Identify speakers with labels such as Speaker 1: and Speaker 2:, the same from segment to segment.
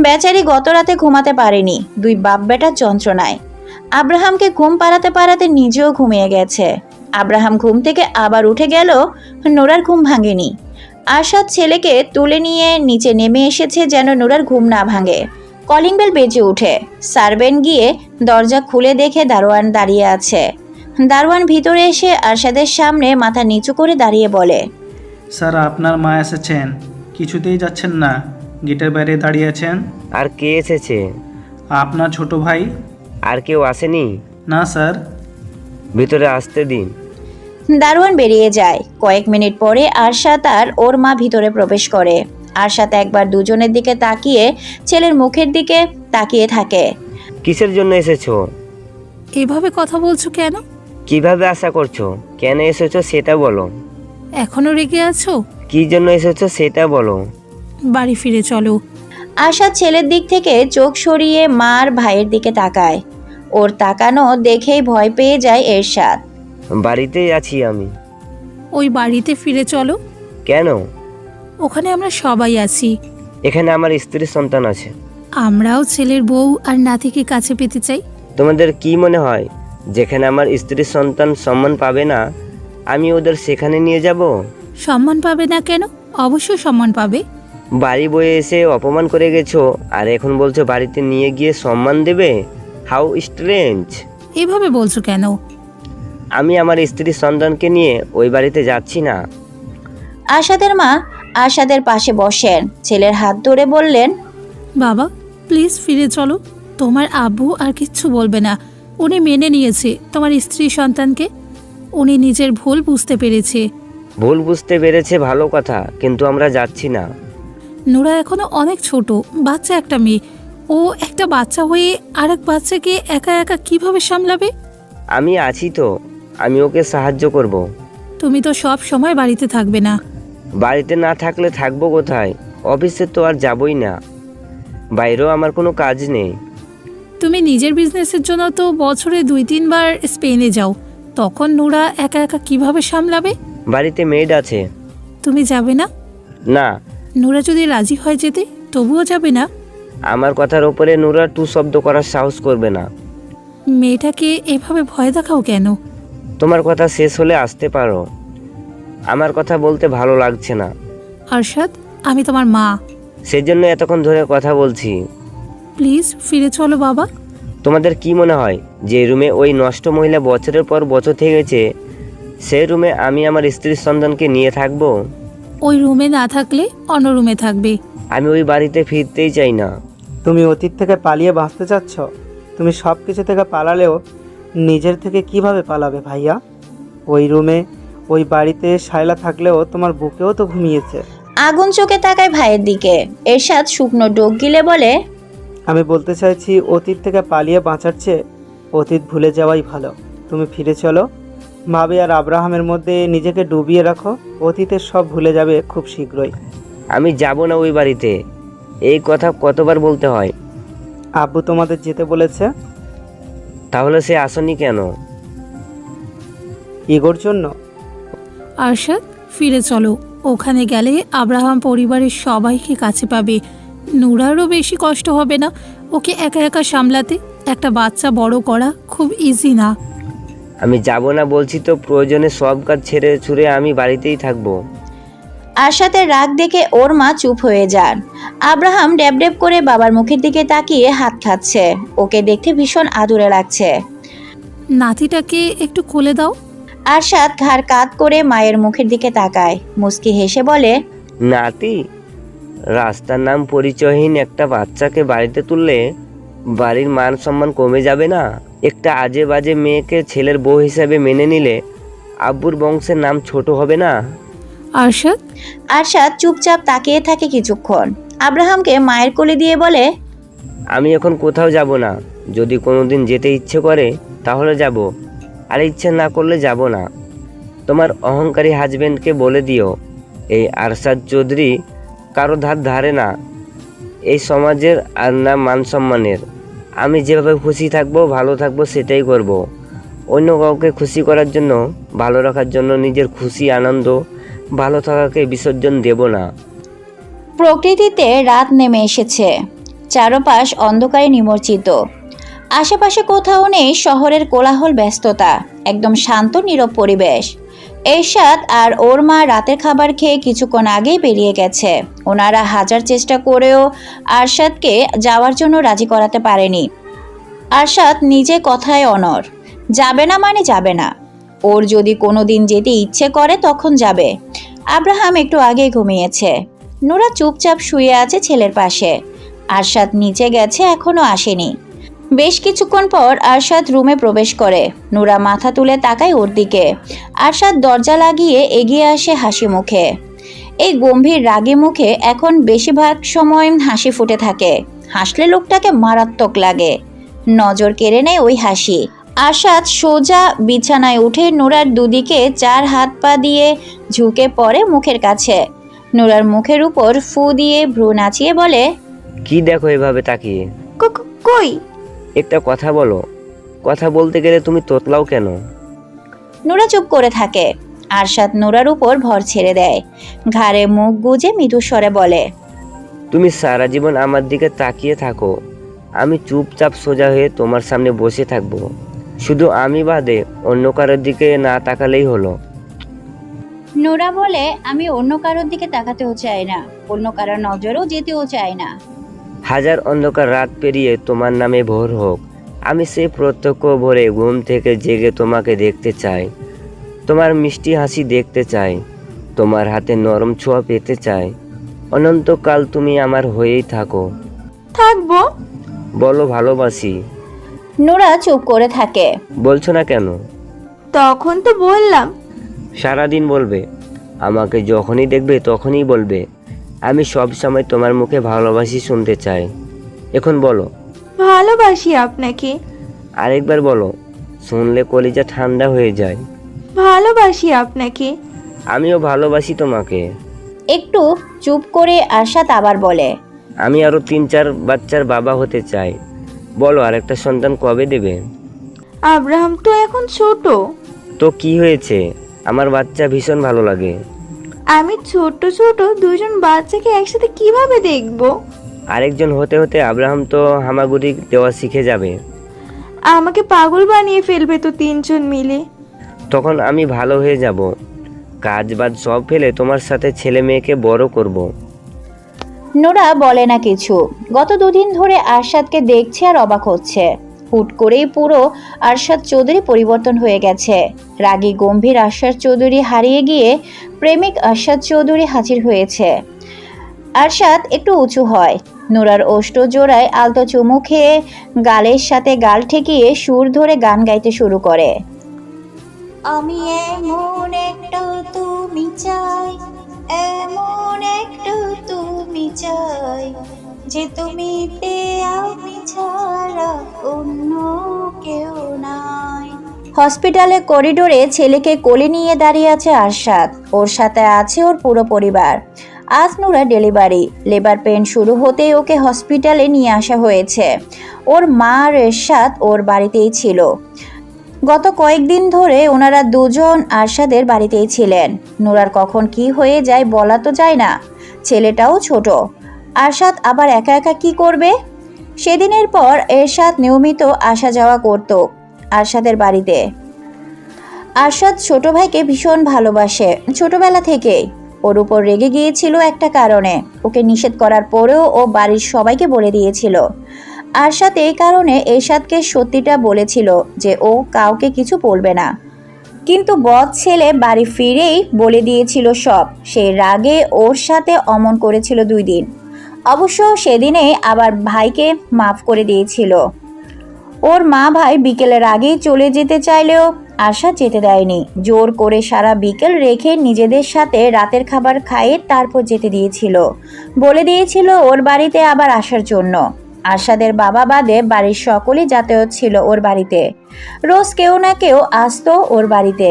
Speaker 1: বেচারি গত রাতে ঘুমাতে পারেনি দুই বাপ বেটার যন্ত্রণায়। আব্রাহামকে ঘুম পাড়াতে পাড়াতে নিজেও ঘুমিয়ে গেছে। আব্রাহাম ঘুম থেকে আবার উঠে গেল, নোরার ঘুম ভাঙেনি। আরশাদ ছেলেকে তুলে নিয়ে নিচে নেমে এসেছে যেন নোরার ঘুম না ভাঙে। কলিং বেল বেজে উঠে। সার্ভেন্ট গিয়ে দরজা খুলে দেখে দারোয়ান দাঁড়িয়ে আছে। দারোয়ান ভিতরে এসে আরশাদের সামনে মাথা নিচু করে দাঁড়িয়ে বলে,
Speaker 2: স্যার, আপনার মা এসেছেন। কিছুতেই যাচ্ছেন না, গেটের বাইরে দাঁড়িয়ে আছেন।
Speaker 3: আর কে এসেছে?
Speaker 2: আপনার ছোট ভাই।
Speaker 3: আর কেউ আসেনি?
Speaker 2: না স্যার।
Speaker 3: ভিতরে আসতে দিন।
Speaker 1: দারোয়ান বেরিয়ে যায়। কয়েক মিনিট পরে আরশাদ আর ওর মা ভিতরে প্রবেশ করে। আরশাদ একবার দুজনের দিকে তাকিয়ে ছেলের মুখের দিকে তাকিয়ে থাকে।
Speaker 3: কিসের জন্য এসেছো?
Speaker 4: এভাবে কথা বলছো কেন?
Speaker 3: কিভাবে আশা করছো? কেন এসেছো সেটা বলো।
Speaker 4: এখনো রেগে আছো?
Speaker 3: কি জন্য এসেছো সেটা বলো।
Speaker 4: বাড়ি ফিরে চলো।
Speaker 1: আরশাদ ছেলের দিক থেকে চোখ সরিয়ে মার ভাইয়ের দিকে তাকায়। ওর তাকানো দেখেই ভয় পেয়ে যায় এরশাদ।
Speaker 3: বাড়িতেই আছি আমি।
Speaker 4: ওই বাড়িতে ফিরে চলো।
Speaker 3: কেন?
Speaker 4: ওখানে আমরা সবাই আছি।
Speaker 3: এখানে আমার স্ত্রীর সন্তান আছে।
Speaker 4: আমরাও ছেলের বউ আর নাতিকে কাছে পেতে চাই।
Speaker 3: তোমাদের কি মনে হয় যেখানে আমার স্ত্রীর সন্তান সম্মান পাবে না আমি ওদের সেখানে নিয়ে যাব?
Speaker 4: সম্মান পাবে না কেন? অবশ্যই সম্মান পাবে।
Speaker 3: বাড়ি বয়ে এসে অপমান করে গেছো আর এখন বলছো বাড়িতে নিয়ে গিয়ে সম্মান দেবে? How strange.
Speaker 4: এভাবে বলছো কেন?
Speaker 3: আমি আমার স্ত্রীর সন্তানকে নিয়ে ওই বাড়িতে যাচ্ছি না।
Speaker 1: আরশাদের মা আরশাদের পাশে বসেন। ছেলের হাত ধরে বললেন,
Speaker 4: বাবা প্লিজ ফিরে চলো। তোমার আব্বু আর কিচ্ছু বলবে না। উনি মেনে নিয়েছে তোমার স্ত্রী সন্তানকে। উনি নিজের ভুল বুঝতে পেরেছে।
Speaker 3: ভুল বুঝতে পেরেছে ভালো কথা, কিন্তু আমরা যাচ্ছি না।
Speaker 4: নোরা এখনো অনেক ছোট, বাচ্চা একটা মেয়ে। ও একটা বাচ্চা হয়ে আরেক বাচ্চাকে একা একা কিভাবে সামলাবে?
Speaker 3: আমি আছি তো, আমি ওকে সাহায্য করব।
Speaker 4: তুমি তো সব সময় বাড়িতে থাকবে না।
Speaker 3: বাড়িতে না থাকলে থাকবো কোথায়? অফিসে তো আর যাবই না। বাইরেও আমার কোনো কাজ নেই।
Speaker 4: তুমি নিজের বিজনেসের জন্য তো বছরে 2-3 বার স্পেনে যাও। তখন নোরা একা একা কিভাবে সামলাবে?
Speaker 3: বাড়িতে মেড আছে।
Speaker 4: তুমি যাবে না?
Speaker 3: না।
Speaker 4: নোরা যদি রাজি হয় যেতে, তবুও যাবে না?
Speaker 3: আমার কথার ওপরে নুরা টু শব্দ করার সাহস করবে না।
Speaker 4: মেয়েটাকে এভাবে ভয় দেখাও কেন?
Speaker 3: তোমার কথা শেষ হলে আসতে পারো। আমার কথা বলতে ভালো লাগছে না।
Speaker 4: আরশাদ, আমি তোমার মা।
Speaker 3: সেজন্য এতক্ষণ ধরে কথা বলছি।
Speaker 4: প্লিজ ফিরে চলো বাবা।
Speaker 3: তোমাদের কি মনে হয় যে রুমে ওই নষ্ট মহিলা বছরের পর বছর থেকেছে, সেই রুমে আমি আমার স্ত্রীর সন্তানকে নিয়ে থাকবো?
Speaker 4: ওই রুমে না থাকলে অন্য রুমে থাকবে।
Speaker 3: আমি ওই বাড়িতে ফিরতেই চাই না।
Speaker 5: তুমি অতীত থেকে পালিয়ে বাঁচতে চাচ্ছ? তুমি সব কিছু থেকে পালালেও নিজের থেকে কিভাবে পালাবে ভাইয়া? ওই রুমে ওই বাড়িতে শায়লা থাকলেও তোমার বুকেও তো ঘুমিয়েছে।
Speaker 1: আগুন চোখে তাকায় ভাইয়ের দিকে। এরশাদ শুকনো ডোক গিলে বলে,
Speaker 5: আমি বলতে চাইছি অতীত থেকে পালিয়ে বাঁচার চেয়ে অতীত ভুলে যাওয়াই ভালো। তুমি ফিরে চলো। ভাবি আর আব্রাহামের মধ্যে নিজেকে ডুবিয়ে রাখো। অতীতের সব ভুলে যাবে খুব শীঘ্রই।
Speaker 3: আমি যাব না ওই বাড়িতে। এই কথা কতবার বলতে হয়?
Speaker 5: আব্বু তোমাদের যেতে বলেছে।
Speaker 3: তাহলে সে আসেনি কেন?
Speaker 5: ইগোর জন্য।
Speaker 4: আরশাদ, ফিরে চলো। ওখানে গেলে আব্রাহাম পরিবারের সবাইকে কাছে পাবে। নুরারও বেশি কষ্ট হবে না ওকে একা একা সামলাতে। একটা বাচ্চা বড় করা খুব ইজি না।
Speaker 3: আমি যাব না বলছি তো, প্রয়োজনে সব কাজ ছেড়ে ছুড়ে আমি বাড়িতেই থাকবো।
Speaker 1: আরশাদের রাগ দেখে ওর মা চুপ হয়ে যান। আব্রাহাম ড্যাব ড্যাব করে বাবার মুখের দিকে তাকিয়ে হাত খাচ্ছে। ওকে দেখতে ভীষণ আদুরে লাগছে।
Speaker 4: নাতিটাকে একটু কোলে দাও।
Speaker 1: আরশাদ ঘাড় কাত করে মায়ের মুখের দিকে তাকায়। মুস্কি হেসে বলে,
Speaker 3: নাতি? রাস্তার নাম পরিচয়হীন একটা বাচ্চাকে বাড়িতে তুললে বাড়ির মান সম্মান কমে যাবে না? একটা আজে বাজে মেয়েকে ছেলের বউ হিসাবে মেনে নিলে আব্বুর বংশের নাম ছোট হবে না?
Speaker 4: আরশাদ।
Speaker 1: আরশাদ চুপচাপ তাকিয়ে থাকে কিছুক্ষণ। আব্রাহামকে মায়ের কোলে দিয়ে বলে,
Speaker 3: আমি এখন কোথাও যাব না। যদি কোনোদিন যেতে ইচ্ছে করে তাহলে যাব, আর ইচ্ছে না করলে যাব না। তোমার অহংকারী হাজবেন্ডকে বলে দিও এই আরশাদ চৌধুরী কারো ধার ধারে না এই সমাজের, আর না মান সম্মানের। আমি যেভাবে খুশি থাকবো, ভালো থাকবো, সেটাই করব। অন্য কাউকে খুশি করার জন্য, ভালো রাখার জন্য নিজের খুশি আনন্দ ভালো থাকাকে বিসর্জন দেব না।
Speaker 1: প্রকৃতিতে রাত নেমে এসেছে। চারপাশ অন্ধকারে নিমজ্জিত। আশেপাশে কোথাও নেই শহরের কোলাহল ব্যস্ততা, একদম শান্ত নীরব পরিবেশ। এরশাদ আর ওর মা রাতের খাবার খেয়ে কিছুক্ষণ আগেই বেরিয়ে গেছে। ওনারা হাজার চেষ্টা করেও আরশাদকে যাওয়ার জন্য রাজি করাতে পারেনি। আরশাদ নিজে কথায় অনড়, যাবে না মানে যাবে না। ওর যদি কোনো দিন যেতে ইচ্ছে করে তখন যাবে। আব্রাহাম একটু আগে ঘুমিয়েছে। নোরা চুপচাপ শুয়ে আছে ছেলের পাশে। আরশাদ নিচে গেছে, এখনো আসেনি। বেশ কিছুক্ষণ পর আরশাদ রুমে প্রবেশ করে। নোরা মাথা তুলে তাকায় ওর দিকে। আরশাদ দরজা লাগিয়ে এগিয়ে আসে হাসি মুখে। এই গম্ভীর রাগী মুখে এখন বেশিরভাগ সময় হাসি ফুটে থাকে। হাসলে লোকটাকে মারাত্মক লাগে। নজর কেড়ে নেয় ওই হাসি। আরশাদ সোজা বিছানায় উঠে নোরার দুদিকে 4 হাত পা দিয়ে ঝুঁকে পড়ে মুখের কাছে। নোরার মুখের উপর ফু দিয়ে ভ্রু নাচিয়ে বলে,
Speaker 3: কি দেখো এভাবে তাকিয়ে?
Speaker 1: কই?
Speaker 3: একটা কথা বলো। কথা বলতে গেলে তুমি তোতলাও কেন?
Speaker 1: নোরা চুপ করে থাকে। আরশাদ নোরার উপর ভর ছেড়ে দেয়। ঘাড়ে মুখ গুজে মৃদু স্বরে বলে,
Speaker 3: তুমি সারা জীবন আমার দিকে তাকিয়ে থাকো, আমি চুপচাপ সোজা হয়ে তোমার সামনে বসে থাকবো। শুধু আমি বাদে অন্য কারোর দিকে না তাকালেই হলো।
Speaker 1: নোরা বলে, আমি অন্য কারোর দিকে তাকাতেও চাই না, অন্য কারোর নজরেও যেতেও চাই না।
Speaker 3: হাজার অন্ধকার রাত পেরিয়ে তোমার নামে ভোর হোক, আমি সেই প্রত্যক্ষ ভোরে ঘুম থেকে জেগে তোমাকে দেখতে চাই, তোমার মিষ্টি হাসি দেখতে চাই, তোমার হাতে নরম ছোঁয়া পেতে চাই। অনন্তকাল তুমি আমার হয়েই থাকো।
Speaker 1: থাকবো?
Speaker 3: বলো ভালোবাসি।
Speaker 1: নোরা চুপ করে থাকে।
Speaker 3: বলছো না কেন?
Speaker 1: তখন তো বললাম।
Speaker 3: সারাদিন বলবে, আমাকে যখনই দেখবে তখনই বলবে। আমি সব সময় তোমার মুখে ভালোবাসি শুনতে চাই। এখন বলো।
Speaker 6: ভালোবাসি আপনাকে।
Speaker 3: আরেকবার বলো, শুনলে কলিজা ঠান্ডা হয়ে যায়।
Speaker 6: ভালোবাসি আপনাকে।
Speaker 3: আমিও ভালোবাসি তোমাকে।
Speaker 1: একটু চুপ করে আরশাদ আবার বলে,
Speaker 3: আমি আরো 3-4 বাচ্চার বাবা হতে চাই। বলো, আরেকটা সন্তান কবে দেবে?
Speaker 6: আব্রাহাম তো এখন ছোট।
Speaker 3: তো কি হয়েছে, আমার বাচ্চা ভীষণ ভালো লাগে।
Speaker 6: আমি ছোট ছোট দুজন বাচ্চাকে একসাথে কিভাবে দেখব?
Speaker 3: আরেকজন হতে হতে আব্রাহাম তো হামাগুড়ি দেওয়া শিখে যাবে।
Speaker 6: আমাকে পাগল বানিয়ে ফেলবে তো 3 জন মিলে।
Speaker 3: তখন আমি ভালো হয়ে যাব, কাজ বাজ সব ফেলে তোমার সাথে ছেলে মেয়েকে বড় করব।
Speaker 1: নোরা বলে না কিছু। গত 2 দিন ধরে আরশাদকে দেখছে আর অবাক হচ্ছে। হুট করেই পুরো আরশাদ চৌধুরী পরিবর্তন হয়ে গেছে। রাগী গম্ভীর আরশাদ চৌধুরী হারিয়ে গিয়ে প্রেমিক আরশাদ চৌধুরী হাজির হয়েছে। আরশাদ একটু উঁচু হয়। নোরার ওষ্ঠ জোড়ায় আলতো চুমু খেয়ে গালের সাথে গাল ঠেকিয়ে সুর ধরে গান গাইতে শুরু করে। আমি এমন একটা তুমি চাই, এমন একটা তুমি চাই, যে তুমিতে আমি ছাড়া অন্য কেউ নাই। হসপিটালে করিডোরে ছেলেকে কোলে নিয়ে দাঁড়িয়ে আছে আরশাদ। ওর সাথে আছে ওর পুরো পরিবার। আজ নোরা ডেলিভারি। লেবার পেন শুরু হতেই ওকে হসপিটালে নিয়ে আসা হয়েছে। ওর মা আর এরশাদ ওর বাড়িতেই ছিল। গত কয়েকদিন ধরে ওনারা দুজন আরশাদের বাড়িতেই ছিলেন। নোরার কখন কি হয়ে যায় বলা তো যায় না। ছেলেটাও ছোট। আরশাদ আবার একা একা কি করবে? সেদিনের পর এরশাদ নিয়মিত আসা যাওয়া করত আরশাদের বাড়িতে। আরশাদ ছোট ভাইকে ভীষণ ভালোবাসে ছোটবেলা থেকেই। ওর উপর রেগে গিয়েছিল একটা কারণে। ওকে নিষেধ করার পরেও ও বাড়ির সবাইকে বলে দিয়েছিল। আরশাদ এই কারণে এরশাদকে সত্যিটা বলেছিল যে ও কাউকে কিছু বলবে না। কিন্তু বদ ছেলে বাড়ি ফিরেই বলে দিয়েছিল সব। সেই রাগে ওর সাথে অমন করেছিল 2 দিন। অবশ্য সেদিনে আবার ভাইকে মাফ করে দিয়েছিল। ওর মা ভাই বিকেলের আগেই চলে যেতে চাইলেও আরশাদ যেতে দেয়নি। জোর করে সারা বিকেল রেখে নিজেদের সাথে রাতের খাবার খাইয়ে তারপর যেতে দিয়েছিল। বলে দিয়েছিল ওর বাড়িতে আবার আসার জন্য। আরশাদের বাবা বাদে বাড়ির সকলেই যাতায়াত ছিল ওর বাড়িতে। রোজ কেউ না কেউ আসতো ওর বাড়িতে।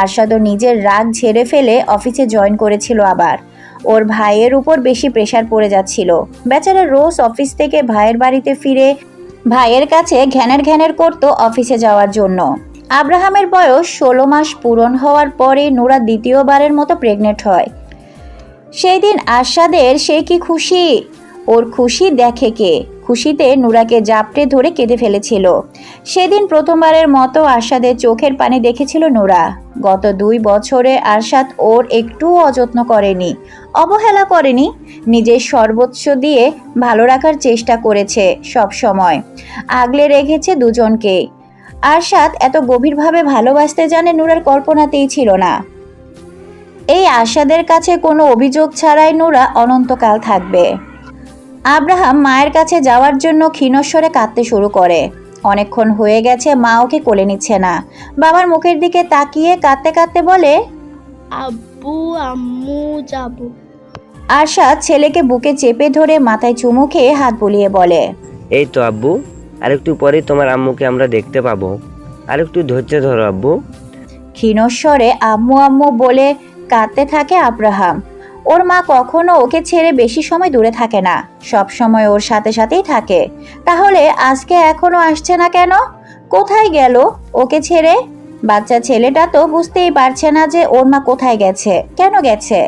Speaker 1: আরশাদও নিজের রাগ ঝেড়ে ফেলে অফিসে জয়েন করেছিল আবার। ওর ভাইয়ের উপর বেশি প্রেশার পড়ে যাচ্ছিল। বেচারা রোজ অফিস থেকে ভাইয়ের বাড়িতে ফিরে ভাইয়ের কাছে ঘ্যানের করতো অফিসে যাওয়ার জন্য। আব্রাহামের বয়স 16 মাস পূরণ হওয়ার পরে নোরা দ্বিতীয়বারের মতো প্রেগনেন্ট হয়। সেই দিন আরশাদের সে কি খুশি! ওর খুশি দেখে কে? খুশিতে নুরাকে জাপটে ধরে কেঁদে ফেলেছিল। সেদিন প্রথমবারের মতো আরশাদের চোখের পানি দেখেছিল নুরা। গত 2 বছরে আরশাদ ওর একটুও অযত্ন করেনি, অবহেলা করেনি, নিজের সর্বোচ্চ দিয়ে ভালো রাখার চেষ্টা করেছে, সব সময় আগলে রেখেছে দুজনকে। আরশাদ এত গভীরভাবে ভালোবাসতে জানে নুরার কল্পনাতেই ছিল না। এই আরশাদের কাছে কোনো অভিযোগ ছাড়াই নুরা অনন্তকাল থাকবে। আব্রাহাম মায়ের কাছে যাওয়ার জন্য ক্ষীণস্বরে কাঁদতে শুরু করে। অনেকক্ষণ হয়ে গেছে মা ওকে কোলে নিচ্ছে না। বাবার মুখের দিকে তাকিয়ে কাঁদতে কাঁদতে বলে,
Speaker 7: আব্বু আম্মু যাবো।
Speaker 1: আরশাদ ছেলেকে বুকে চেপে ধরে মাথায় চুমু খেয়ে হাত বুলিয়ে বলে,
Speaker 3: এই তো আব্বু, আরেকটু পরে তোমার আম্মুকে আমরা দেখতে পাবো, আরেকটু ধৈর্য ধরো আব্বু।
Speaker 1: ক্ষীণস্বরে আম্মু আম্মু বলে কাঁদতে থাকে আব্রাহাম। ওর মা কখনো ওকে ছেড়ে বেশি সময় দূরে থাকে না, সব সময় ওর সাথে সাথেই থাকে। তাহলে আজকে এখনো আসছে না কেন? কোথায় গেল ওকে ছেড়ে? বাচ্চা ছেলেটা তো বুঝতেই পারছে না যে ওর মা কোথায় গেছে, কেন গেছে।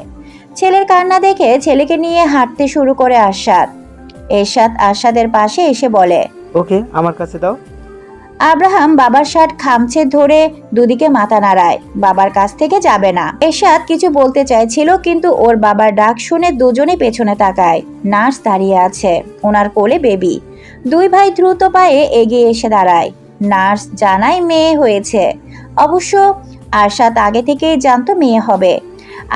Speaker 1: ছেলের কান্না দেখে ছেলেকে নিয়ে হাঁটতে শুরু করে আরশাদ। এরশাদ আরশাদের পাশে এসে বলে,
Speaker 5: ওকে আমার কাছে দাও।
Speaker 1: আব্রাহাম বাবার শার্ট খামচে ধরে দুদিকে মাথা নাড়ায়, বাবার কাছ থেকে যাবে না। এরশাদ কিছু বলতে চাইছিল, কিন্তু ওর বাবার ডাক শুনে দুজনে পেছনে তাকায়। নার্স দাঁড়িয়ে আছে, ওনার কোলে বেবি। 2 ভাই দ্রুত পায়ে এগিয়ে এসে দাঁড়ায়। নার্স জানায় মেয়ে হয়েছে। অবশ্য আরশাদ আগে থেকেই জানতো মেয়ে হবে।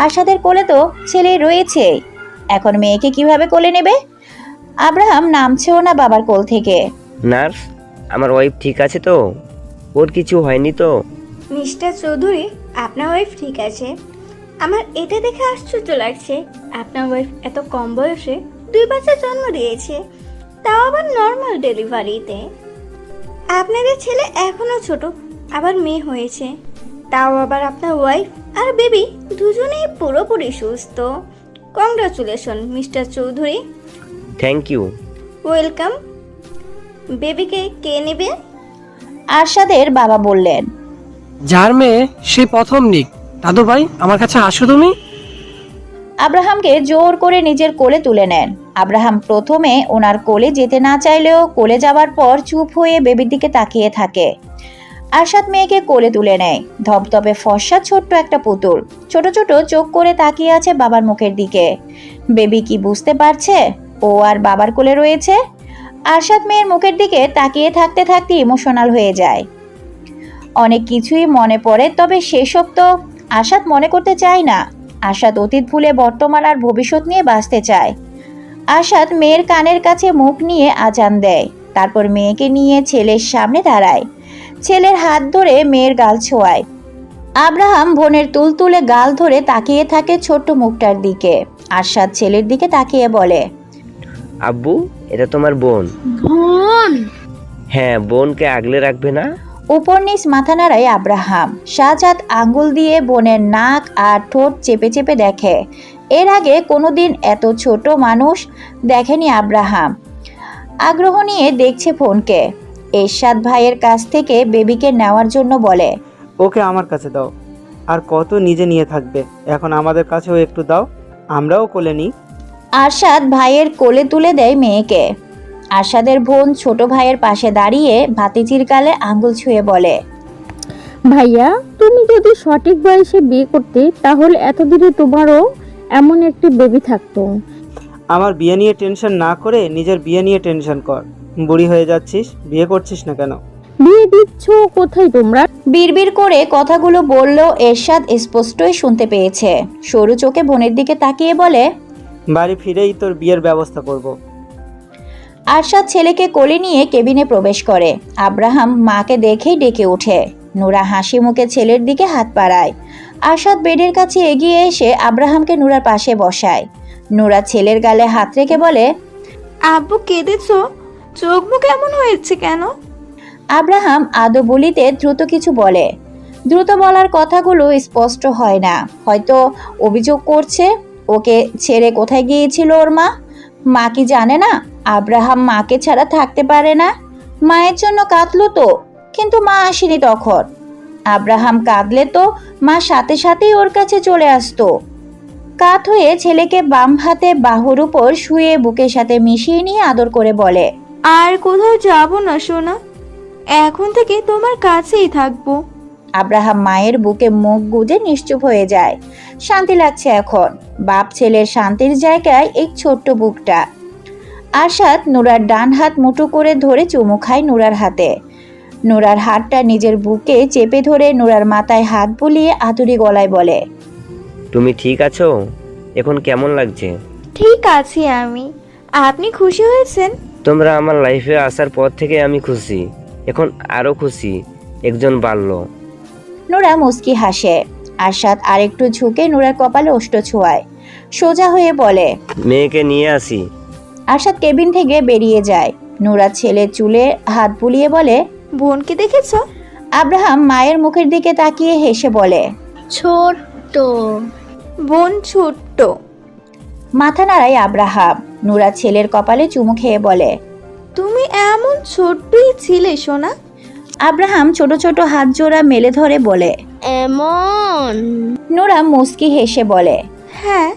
Speaker 1: আরশাদের কোলে তো ছেলে রয়েছে, এখন মেয়েকে কিভাবে কোলে নেবে? আব্রাহাম নামছেও না বাবার কোল থেকে।
Speaker 3: নার্স, আমার ওয়াইফ ঠিক আছে তো? ওর কিছু হয়নি তো?
Speaker 6: মিস্টার চৌধুরী, আপনার ওয়াইফ ঠিক আছে। আমার এটা দেখে আশ্চর্য লাগছে, আপনার ওয়াইফ এত কম বয়সে 2 বাচ্চা জন্ম দিয়েছে, তাও আবার নর্মাল ডেলিভারিতে। আপনাদের ছেলে এখনো ছোট, আবার মেয়ে হয়েছে, তাও আবার আপনার ওয়াইফ আর বেবি দুজনেই পুরোপুরি সুস্থ। Congratulation mister Chowdhury.
Speaker 3: Thank you.
Speaker 6: Welcome. বেবিকে কে নেবে?
Speaker 1: আরশাদের বাবা বললেন,
Speaker 8: যার মেয়ে সে প্রথম নিক। দাদু ভাই, আমার কাছে আসো তুমি।
Speaker 1: আব্রাহামকে জোর করে নিজের কোলে তুলে নেন। আব্রাহাম প্রথমে ওনার কোলে যেতে না চাইলেও কোলে যাওয়ার পর চুপ হয়ে বেবির দিকে তাকিয়ে থাকে। আরশাদ মেয়েকে কোলে তুলে নেয়। ধপধপে ফর্সা ছোট্ট একটা পুতুল, ছোট ছোট চোখ করে তাকিয়ে আছে বাবার মুখের দিকে। বেবি কি বুঝতে পারছে ও আর বাবার কোলে রয়েছে? আরশাদ মেয়ের মুখের দিকে তাকিয়ে থাকতে থাকতে ইমোশনাল হয়ে যায়। অনেক কিছুই মনে পড়ে, তবে সেসব তো আরশাদ মনে করতে চায় না। আরশাদ অতীত ভুলে বর্তমান আর ভবিষ্যৎ নিয়ে বাঁচতে চায়। আরশাদ মেয়ের কানের কাছে মুখ নিয়ে আজান দেয়, তারপর মেয়েকে নিয়ে ছেলের সামনে দাঁড়ায়। ছেলের হাত ধরে মেয়ের গাল ছোঁয়ায়। আব্রাহাম বোনের তুলতুলে গাল ধরে তাকিয়ে থাকে ছোট্ট মুখটার দিকে। আরশাদ ছেলের দিকে তাকিয়ে বলে,
Speaker 3: আব্বু, এটা তোমার বোন।
Speaker 7: বোন?
Speaker 3: হ্যাঁ, বোনকে আগলে রাখবে না?
Speaker 1: উপর নিচ মাথা নাড়ায় আব্রাহাম। শাহজাদ আঙ্গুল দিয়ে বোনের নাক আর ঠোঁট চেপে চেপে দেখে। এর আগে কোনোদিন এত ছোট মানুষ দেখেনি আব্রাহাম। আগ্রহ নিয়ে দেখছে বোনকে। এরশাদ ভাইয়ের কাছ থেকে বেবিকে নেওয়ার জন্য বলে,
Speaker 5: ওকে আমার কাছে দাও। আর কত নিজে নিয়ে থাকবে, এখন আমাদের কাছেও একটু দাও, আমরাও কোলে নিই।
Speaker 1: আরশাদ ভাইয়ের কোলে তুলে দেয় মেয়েকে। আরশাদের বোন ছোট ভাইয়ের পাশে দাঁড়িয়ে ভাতিজির গালে আঙ্গুল ছুঁয়ে বলে,
Speaker 9: ভাইয়া, তুমি যদি সঠিক বয়সে বিয়ে করতে তাহলে এতদিনে তোমারও এমন একটি বেবি থাকতো।
Speaker 5: আমার বিয়ে নিয়ে টেনশন না করে নিজের বিয়ে নিয়ে টেনশন কর। বুড়ি হয়ে যাচ্ছিস, বিয়ে করছিস না কেন?
Speaker 9: বিয়ে দিচ্ছ কোথায় তোমরা?
Speaker 1: বিড়বিড় করে কথাগুলো বললেও এরশাদ স্পষ্টই শুনতে পেয়েছে। সরু চোখে বোনের দিকে তাকিয়ে বলে,
Speaker 5: বাড়ি ফিরেই তোর বিয়ের ব্যবস্থা করব।
Speaker 1: আরশাদ ছেলেকে কোলে নিয়ে কেবিনে প্রবেশ করে। আব্রাহাম মাকে দেখেই ডেকে ওঠে। নুরা হাসি মুখে ছেলের দিকে হাত বাড়ায়। আরশাদ বেডের কাছে এগিয়ে এসে আব্রাহামকে নুরার পাশে বসায়। নুরা ছেলের গালে হাত রেখে বলে,
Speaker 6: আব্বু কেঁদেছো? চোখ মুখ এমন হয়েছে কেন?
Speaker 1: আব্রাহাম আদো বলিতে দ্রুত কিছু বলে। দ্রুত বলার কথাগুলো স্পষ্ট হয় না, হয়তো অভিযোগ করছে ওকে ছেড়ে কোথায় গিয়েছিল ওর মা। মা কি জানে না আব্রাহাম মাকে ছাড়া থাকতে পারে না? মায়ের জন্য কাঁদলো তো, কিন্তু মা আসেনি তখন। আব্রাহাম কাঁদলে তো মা সাথে সাথেই ওর কাছে চলে আসতো। কাত হয়ে ছেলেকে বাম হাতে বাহুর উপর শুয়ে বুকের সাথে মিশিয়ে নিয়ে আদর করে বলে,
Speaker 6: আর কোথাও যাব না সোনা, এখন থেকে তোমার কাছেই থাকবো।
Speaker 1: আব্রাহাম মায়ের বুকে মুখ গুজে নিশ্চুপ হয়ে যায়। শান্তি লাগছে এখন। বাপ ছেলের শান্তির জায়গায় এই ছোট্ট বুকটা। আরশাদ নুরার ডান হাত মুঠো করে ধরে চুমু খায় নুরার হাতে। নুরার হাতটা নিজের বুকে চেপে ধরে নুরার মাথায় হাত বুলিয়ে আতুরি গলায় বলে,
Speaker 3: তুমি ঠিক আছো? এখন কেমন লাগছে?
Speaker 6: ঠিক আছি আমি। আপনি খুশি হয়েছেন?
Speaker 3: তোমরা আমার লাইফে আসার পর থেকে আমি খুশি, এখন আরো খুশি একজন বাড়ল।
Speaker 1: নুরা মুস্কি হাসে। আরশাদ আরেকটু ঝুঁকে নুরার কপালে ওষ্ঠ ছোঁয়ায়। সোজা হয়ে বলে,
Speaker 3: মেয়েকে নিয়ে আসি।
Speaker 1: আরশাদ কেবিন থেকে বেরিয়ে যায়। নুরা ছেলের চুলে হাত বুলিয়ে বলে,
Speaker 6: বোনকে দেখেছো?
Speaker 1: আব্রাহাম মায়ের মুখের দিকে তাকিয়ে হেসে বলে,
Speaker 7: ছোট্ট।
Speaker 6: বোন ছোট্ট।
Speaker 1: মাথা নাড়ায় আব্রাহাম। নুরা ছেলের কপালে চুমু খেয়ে বলে,
Speaker 6: তুমি এমন ছোট্টই ছিলে সোনা।
Speaker 1: আব্রাহাম ছোট ছোট হাত জোড়া মেলে ধরে বলে।
Speaker 7: এমন।
Speaker 1: নুরা মুস্কি হেসে বলে,
Speaker 6: হ্যাঁ।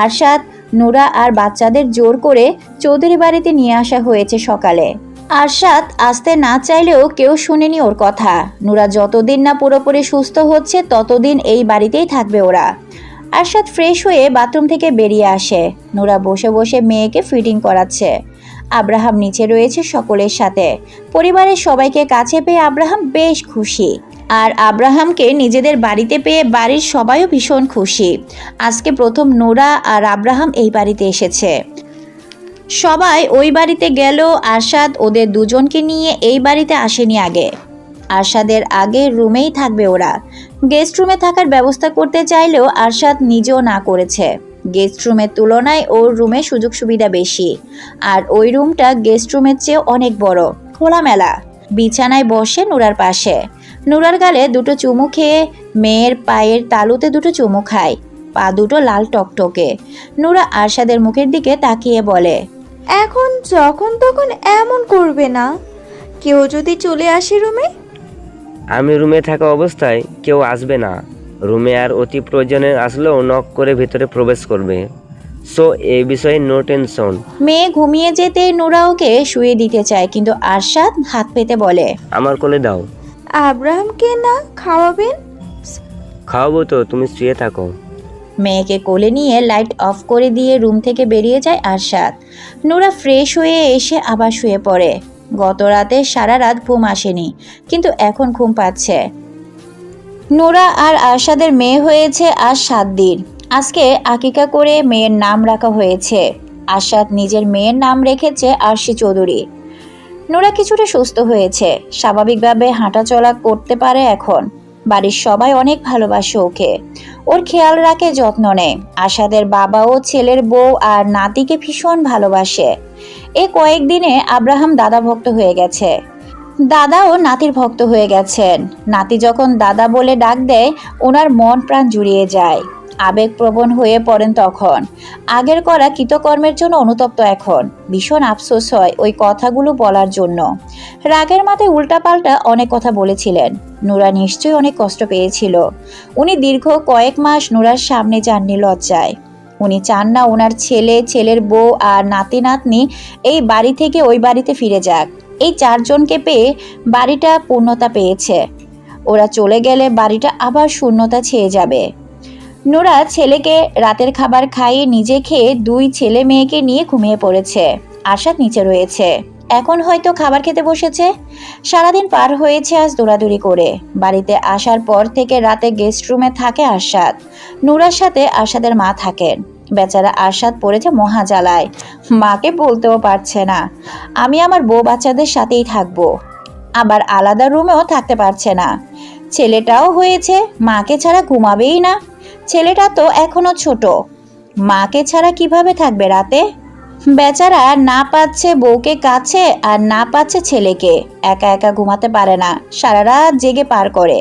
Speaker 1: আরশাদ, নুরা আর বাচ্চাদের জোর করে চৌধুরী বাড়িতে নিয়ে আসা হয়েছে সকালে। আরশাদ আসতে না চাইলেও কেউ শুনেনি ওর কথা। নুরা যতদিন না পুরোপুরি সুস্থ হচ্ছে ততদিন এই বাড়িতেই থাকবে ওরা। আরশাদ ফ্রেশ হয়ে বাথরুম থেকে বেরিয়ে আসে। নুরা বসে বসে মেয়েকে ফিটিং করাচ্ছে। আব্রাহাম নিচে রয়েছে সকলের সাথে। পরিবারের সবাইকে কাছে পেয়ে আব্রাহাম বেশ খুশি। আর আব্রাহামকে নিজেদের বাড়িতে পেয়ে বাড়ির সবাইও ভীষণ খুশি। আজকে প্রথম নুরা আর আব্রাহাম এই বাড়িতে এসেছে। সবাই ওই বাড়িতে গেল, আরশাদ ওদের দুজনকে নিয়ে এই বাড়িতে আসেনি আগে। আরশাদের আগের রুমেই থাকবে ওরা। গেস্ট রুমে থাকার ব্যবস্থা করতে চাইলেও আরশাদ নিজেও না করেছে। গেস্ট রুমের তুলনায় ওর রুমে সুযোগ সুবিধা বেশি। আর ওই রুমটা গেস্ট রুমের চেয়ে অনেক বড়, খোলামেলা। বিছানায় বসে নুরার পাশে। নুরার গালে দুটো চুমু খেয়ে মেয়ের পায়ের তালুতে দুটো চুমু খায়। পা দুটো লাল টকটকে। নুরা আরশাদের মুখের দিকে তাকিয়ে বলে,
Speaker 6: এখন যখন তখন এমন করবে না। কেউ যদি চলে আসে রুমে?
Speaker 3: আমি রুমে থাকা অবস্থায় কেউ আসবে না। রুমে আর অতি প্রয়োজনে আসলেও নক করে ভিতরে প্রবেশ করবে। সো এই বিষয়ে নো টেনশন।
Speaker 1: মেয়ে ঘুমিয়ে যেতে নুরা ওকে শুয়ে দিতে চায়, কিন্তু আরশাদ হাত পেতে বলে,
Speaker 3: আমার কোলে দাও।
Speaker 6: আব্রাহামকে না খাওয়াবেন?
Speaker 3: খাওয়াবো তো, তুমি শুয়ে থাকো।
Speaker 1: মেয়েকে কোলে নিয়ে লাইট অফ করে দিয়ে রুম থেকে বেরিয়ে যায় আরশাদ। নুরা ফ্রেশ হয়ে এসে আবার শুয়ে পড়ে। গত রাতে সারা রাত ঘুম আসেনি, কিন্তু এখন ঘুম পাচ্ছে। নুরা আর আরশাদের মেয়ে হয়েছে আজ 7 দিন। আজকে আকিকা করে মেয়ের নাম রাখা হয়েছে। আরশাদ নিজের মেয়ের নাম রেখেছে আরশি চৌধুরী। নুরা কিছুটা সুস্থ হয়েছে, স্বাভাবিকভাবে হাঁটাচলা করতে পারে এখন। বাড়ির সবাই অনেক ভালোবাসে ওকে। ওর খেয়াল রাখে, যত্ন নেয়। আশাদের বাবাও ছেলের বউ আর নাতিকে ভীষণ ভালোবাসে। এ কয়েকদিনে আব্রাহাম দাদা ভক্ত হয়ে গেছে। দাদাও নাতির ভক্ত হয়ে গেছেন। নাতি যখন দাদা বলে ডাক দেয়, ওনার মন প্রাণ জুড়িয়ে যায়। আবেগপ্রবণ হয়ে পড়েন তখন। আগের করা কৃতকর্মের জন্য অনুতপ্ত এখন। ভীষণ আফসোস হয় ওই কথাগুলো বলার জন্য। রাগের মাথায় উল্টাপাল্টা অনেক কথা বলেছিলেন। নুরা নিশ্চয়ই অনেক কষ্ট পেয়েছিল। উনি দীর্ঘ কয়েক মাস নুরার সামনে যাননি লজ্জায়। উনি চান না ওনার ছেলে, ছেলের বউ আর নাতি নাতনি এই বাড়ি থেকে ওই বাড়িতে ফিরে যাক। এই 4 জনকে পেয়ে বাড়িটা পূর্ণতা পেয়েছে। ওরা চলে গেলে বাড়িটা আবার শূন্যতা ছেয়ে যাবে। নুরা ছেলেকে রাতের খাবার খাইয়ে নিজে খেয়ে 2 ছেলে মেয়েকে নিয়ে ঘুমিয়ে পড়েছে। আরশাদ নিচে রয়েছে। এখন হয়তো খাবার খেতে বসেছে। সারাদিন পার হয়েছে আজ দৌড়াদৌড়ি করে। বাড়িতে আসার পর থেকে রাতে গেস্ট রুমে থাকে আরশাদ। নুরার সাথে আরশাদের মা থাকেন। বেচারা আরশাদ পড়েছে মহাজালায়। মাকে বলতেও পারছে না, আমি আমার বউ বাচ্চাদের সাথেই থাকবো। আবার আলাদা রুমেও থাকতে পারছে না। ছেলেটাও হয়েছে, মাকে ছাড়া ঘুমাবেই না। ছেলেটা তো এখনো ছোট, মাকে ছাড়া কিভাবে থাকবে রাতে? বেচারা না পাচ্ছে বউকে কাছে আর না পাচ্ছে ছেলেকে। একা একা ঘুমাতে পারে না, সারা রাত জেগে পার করে।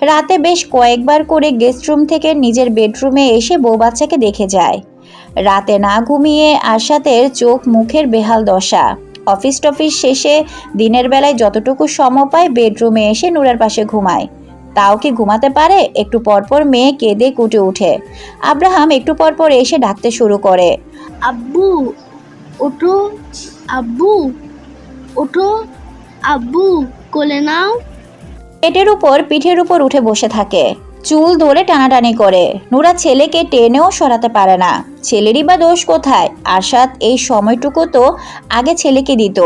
Speaker 1: রাতে বেশ কয়েকবার করে গেস্ট রুম থেকে নিজের বেডরুমে এসে বউ বাচ্চাকে দেখে যায়। রাতে না ঘুমিয়ে আরশাদের চোখ মুখের বেহাল দশা। অফিস টফিস শেষে দিনের বেলায় যতটুকু সময় পায় বেডরুমে এসে নুরার পাশে ঘুমায়। তাও কি ঘুমাতে পারে? একটু পরপর মেয়ে কেঁদে কুটে উঠে। আব্রাহাম একটু পরপর এসে ডাকতে শুরু করে,
Speaker 7: আব্বু ওঠো, আব্বু। ওঠো, আব্বু কোলে নাও।
Speaker 1: পেটের উপর পিঠের উপর উঠে বসে থাকে, চুল ধরে টানাটানি করে। নুরা ছেলেকে টেনেও সরাতে পারে না। ছেলেরই বা দোষ কোথায়? আরশাদ এই সময়টুকু তো আগে ছেলেকে দিত,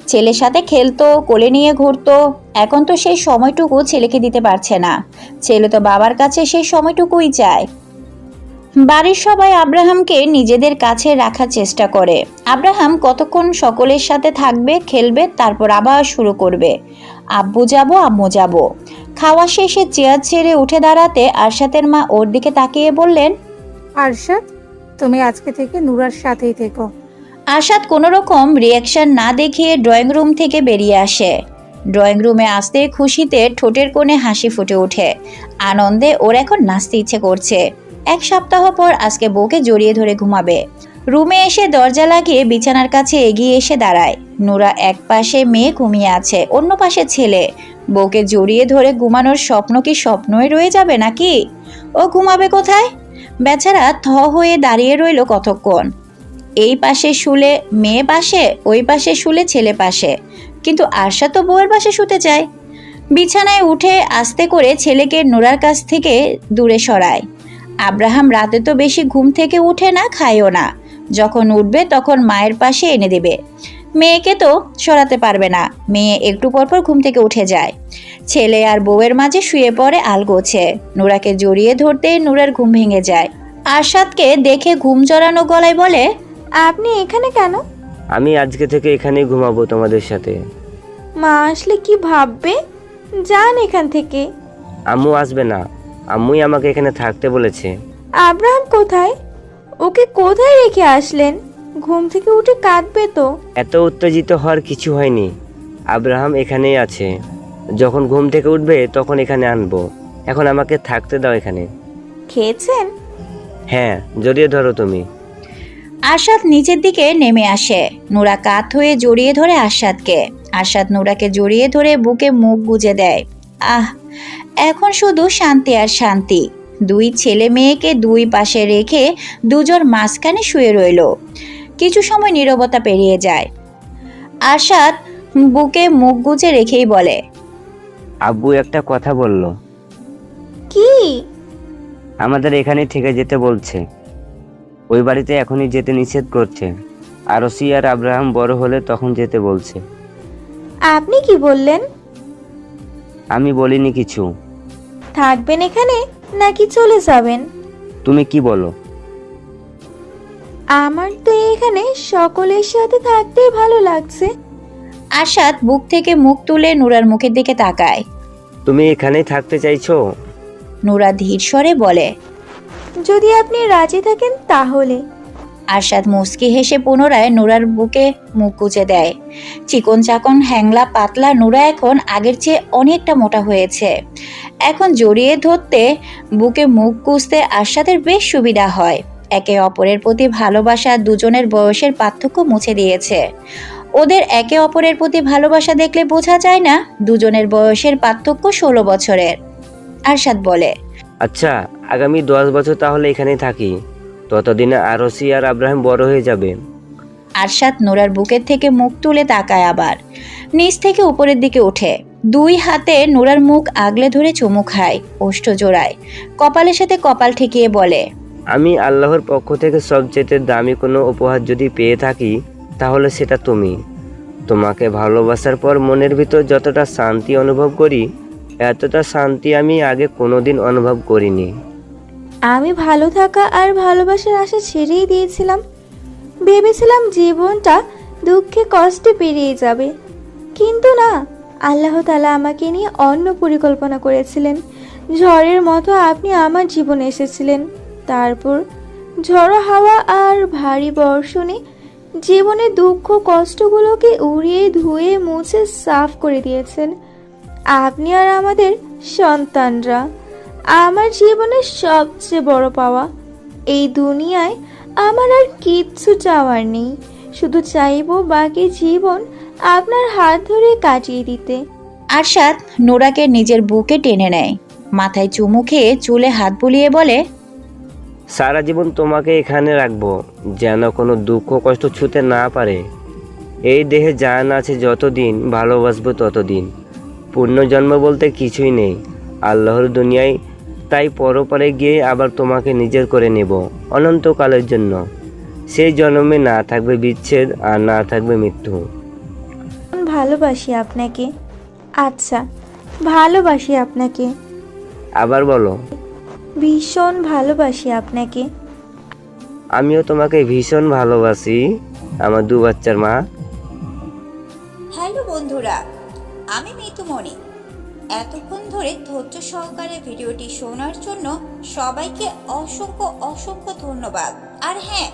Speaker 1: ছেলের সাথে খেলতো, কোলে নিয়ে ঘুরতো। এখন তো সেই সময়টুকু ছেলেকে দিতে পারছে না। ছেলে তো বাবার কাছে সেই সময়টুকুই চায়। বাড়ির সবাই আব্রাহামকে নিজেদের কাছে রাখার চেষ্টা করে। আব্রাহাম কতক্ষণ সকলের সাথে থাকবে, খেলবে, তারপর আবার শুরু করবে আব্বু যাব, আম্মু যাব। খাওয়া শেষে চেয়ার ছেড়ে উঠে দাঁড়াতে আরশাদের মা ওর দিকে তাকিয়ে বললেন,
Speaker 4: আরশাদ, তুমি আজকে থেকে নুরার সাথেই থেকো।
Speaker 1: আরশাদ কোনো রকম রিয়াকশন না দেখিয়ে ড্রয়িং রুম থেকে বেরিয়ে আসে। ড্রয়িং রুমে আসতে খুশিতে ঠোঁটের কোণে হাসি ফুটে ওঠে। আনন্দে ওর এখন নাচতে ইচ্ছে করছে। 1 সপ্তাহ পর আজকে বউকে জড়িয়ে ধরে ঘুমাবে। রুমে এসে দরজা লাগিয়ে বিছানার কাছে এগিয়ে এসে দাঁড়ায়। নুরা এক পাশে মেয়ে ঘুমিয়ে আছে, অন্য পাশে ছেলে। বউকে জড়িয়ে ধরে ঘুমানোর স্বপ্ন কি স্বপ্নই রয়ে যাবে নাকি? ও ঘুমাবে কোথায়? বেচারা থ হয়ে দাঁড়িয়ে রইল কতক্ষণ। এই পাশে শুলে মেয়ে পাশে, ওই পাশে শুলে ছেলে পাশে, কিন্তু আরশা তো বউয়ের পাশে শুতে চায়। বিছানায় উঠে আস্তে করে ছেলেকে নুরার কাছ থেকে দূরে সরায়। আব্রাহাম রাতে তো বেশি ঘুম থেকে উঠে না, খায়ও না। যখন উঠবে তখন মায়ের পাশে এনে দেবে। মেয়েকে তো সরাতে পারবে না। মেয়ে একটু পরপর ঘুম থেকে উঠে যায়। ছেলে আর বউয়ের মাঝে শুয়ে পড়ে আলগোছে। নুরাকে জড়িয়ে ধরতে নুরার ঘুম ভেঙে যায়। আরশাদকে দেখে ঘুম জড়ানো গলায় বলে,
Speaker 6: আপনি এখানে কেন?
Speaker 3: আমি আজকে থেকে এখানেই ঘুমাবো তোমাদের সাথে।
Speaker 6: মা আসলে কি ভাববে? যান এখান থেকে।
Speaker 3: আম্মু আসবে না, আম্মুই আমাকে এখানে থাকতে বলেছে।
Speaker 6: আব্রাহাম কোথায়? ওকে কোথায় রেখে আসলেন? ঘুম থেকে উঠে কাঁদবে তো।
Speaker 3: এত উত্তেজিত হওয়ার কিছু হয়নি, আব্রাহাম এখানেই আছে। যখন ঘুম থেকে উঠবে তখন এখানে আনবো। এখন আমাকে থাকতে দাও এখানে।
Speaker 6: খেয়েছেন?
Speaker 3: হ্যাঁ, জড়িয়ে ধরো তুমি।
Speaker 1: আরশাদ নিচের দিকে নেমে আসে। নুরা কাত হয়ে জড়িয়ে ধরে আরশাদকে। আরশাদ নুরাকে জড়িয়ে ধরে বুকে মুখ গুজে দেয়। আহ, এখন শুধু শান্তি আর শান্তি। 2 ছেলে মেয়েকে 2 পাশে রেখে দুজন মাঝখানে শুয়ে রইল। কিছু সময় নীরবতা পেরিয়ে যায়। আরশাদ বুকে মুখ গুজে রেখেই বলে,
Speaker 3: আব্বু একটা কথা বলল,
Speaker 6: কি?
Speaker 3: আমাদের এখানে থেকে যেতে বলছে। ওই বাড়িতে এখনই যেতে নিষেধ করছে। আরসি আর আব্রাহাম বড় হলে তখন যেতে বলছে।
Speaker 6: আপনি কি বললেন?
Speaker 3: আমি বলিনি কিছু।
Speaker 6: থাকবেন এখানে নাকি চলে যাবেন?
Speaker 3: তুমি কি বলো?
Speaker 6: আমার তো এখানে সকলের সাথে থাকতেই ভালো লাগছে।
Speaker 1: আরশাদ বুক থেকে মুখ তুলে নুরার মুখের দিকে তাকায়।
Speaker 3: তুমি এখানেই থাকতে চাইছো?
Speaker 1: নুরা ধীর স্বরে বলে,
Speaker 6: যদি আপনি রাজি থাকেন তাহলে।
Speaker 1: আরশাদ মুচকি হেসে পুনরায় নুরার বুকে মুখ গুজে দেয়। চিকন চাকন হ্যাংলা পাতলা নুরা এখন আগের চেয়ে অনেকটা মোটা হয়েছে। এখন জড়িয়ে ধরতে, বুকে মুখ গুজতে আরশাদের বেশ সুবিধা হয়। একে অপরের প্রতি ভালোবাসা দুজনের বয়সের পার্থক্য মুছে দিয়েছে। ওদের একে অপরের প্রতি ভালোবাসা দেখলে বোঝা যায় না দুজনের বয়সের পার্থক্য 16 বছরের। আরশাদ বলে,
Speaker 3: আচ্ছা, আগামী 10 বছর তাহলে এখানেই থাকি। ততদিনে আরসি আর আব্রাহাম বড় হয়ে যাবে।
Speaker 1: আরশাদ নুরার বুকের থেকে মুখ তুলে তাকায়, আবার নিচ থেকে উপরের দিকে ওঠে। 2 হাতে নুরার মুখ আগলে ধরে চুমু খায়, ওষ্ঠ জোড়ায়, কপালের সাথে কপাল ঠেকিয়ে বলে,
Speaker 3: আমি আল্লাহর পক্ষ থেকে সবচেয়ে দামি কোনো উপহার যদি পেয়ে থাকি তাহলে সেটা তুমি। তোমাকে ভালোবাসার পর মনের ভিতর যতটা শান্তি অনুভব করি, এতটা শান্তি আমি আগে কোনোদিন অনুভব করিনি।
Speaker 6: আমি ভালো থাকা আর ভালোবাসার আশা ছেড়েই দিয়েছিলাম। ভেবেছিলাম জীবনটা দুঃখে কষ্টে পেরিয়ে যাবে, কিন্তু না, আল্লাহ তাআলা আমাকে নিয়ে অন্য পরিকল্পনা করেছিলেন। ঝড়ের মতো আপনি আমার জীবনে এসেছিলেন। তারপর ঝড়ো হাওয়া আর ভারী বর্ষণে জীবনের দুঃখ কষ্টগুলোকে উড়িয়ে ধুয়ে মুছে সাফ করে দিয়েছেন। আপনি আর আমাদের সন্তানরা আমার জীবনের সবচেয়ে বড় পাওয়া। এই দুনিয়ায় আমার আর কিচ্ছু চাওয়ার নেই, শুধু চাইবো বাকি জীবন আপনার হাত ধরে কাটিয়ে দিতে।
Speaker 1: আরশাদ নুরাকে নিজের বুকে টেনে নেয়, মাথায় চুমু খেয়ে চুলে হাত বুলিয়ে বলে,
Speaker 3: সারা জীবন তোমাকে এখানে রাখবো, যেন কোনো দুঃখ কষ্ট ছুঁতে না পারে। এই দেহে জান আছে যতদিন ভালোবাসবো ততদিন। পুণ্যজন্ম বলতে কিছুই নেই আল্লাহর দুনিয়ায়, তাই পরপারে গিয়ে আবার তোমাকে নিজের করে নেব অনন্তকালের জন্য। সেই জন্মে না থাকবে বিচ্ছেদ আর না থাকবে মৃত্যু।
Speaker 6: ভালোবাসি আপনাকে। আচ্ছা, ভালোবাসি আপনাকে,
Speaker 3: আবার বলো।
Speaker 6: ভীষণ ভালোবাসি আপনাকে।
Speaker 3: আমিও তোমাকে ভীষণ ভালোবাসি আমার 2 বাচ্চার মা।
Speaker 1: হ্যালো বন্ধুরা, আমি মিতুমণি। এতক্ষণ ধরে ধৈর্য সহকারে ভিডিওটি শোনার জন্য সবাইকে অসংখ্য অসংখ্য ধন্যবাদ। আর হ্যাঁ,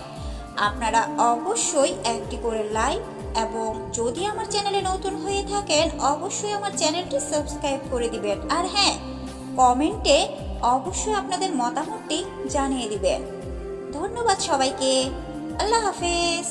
Speaker 1: আপনারা অবশ্যই একটি করে লাইক এবং যদি আমার চ্যানেলে নতুন হয়ে থাকেন অবশ্যই আমার চ্যানেলটি সাবস্ক্রাইব করে দিবেন। আর হ্যাঁ, কমেন্টে অবশ্যই আপনাদের মতামতটি জানিয়ে দিবেন। ধন্যবাদ সবাইকে। আল্লাহ হাফেজ।